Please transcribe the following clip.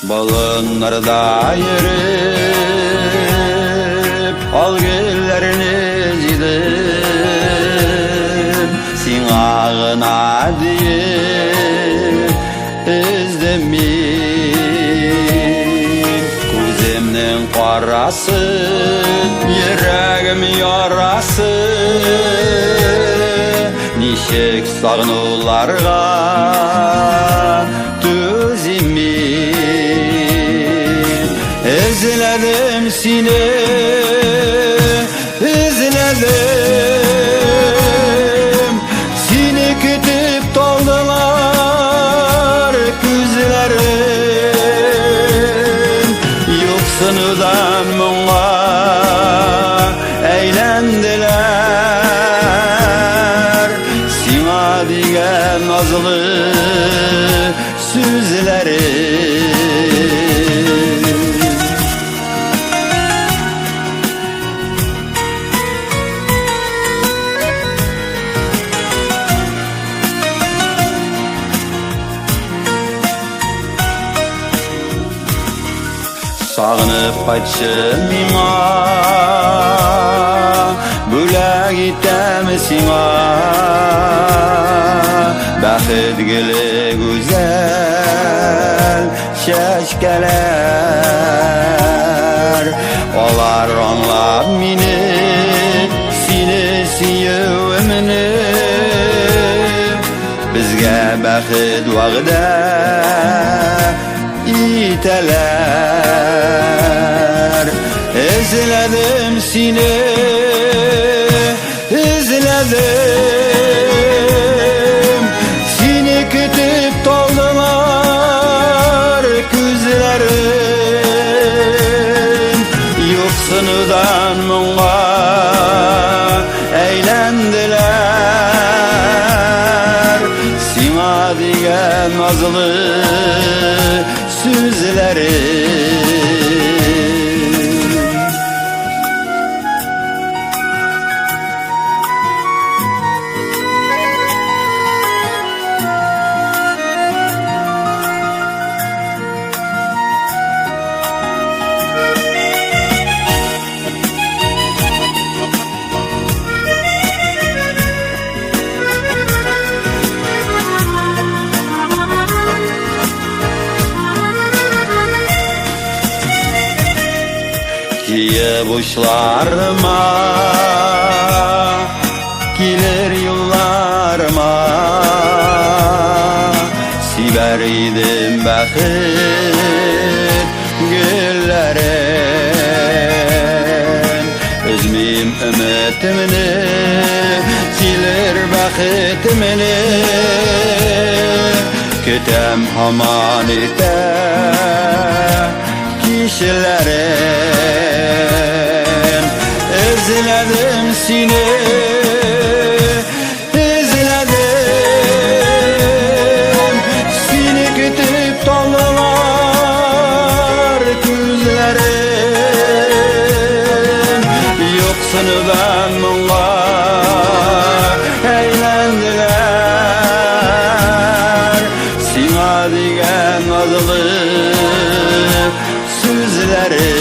Balınlarda yürüp al güllerini zidim, sin ağına deyip izlemin. Gözümün qarası, yüreğim yarası, nişek sağnularga düzimin. İzledim seni, izledim seni, kütüp doldular gözlerim. Yoksunudan muңa eğlendiler, sina digen nazlı sözlerim. Sağınıp qaytшы миңа, bölek item siңа. Бәхет гөле güzel çeşkeler, olar anlap mini, seni süyüvümünü. Bizge bәхет vaqda iteler. İzledim seni, izledim seni, kütüp doldular gözlerim. Yoksunudan muңa eğlendiler, sina digen nazlı sözlerim. Kiye boşlarıma, gelir yollarıma, siber idim bәхет güllerin. Özmeyim ümitimini, siler bәхetimini, kütem haman ite kişilerin. İzledim seni, izledim seni, kütüp doldular gözlerim. Yoksunudan muңa eğlendiler, sina digen nazlı sözlerim.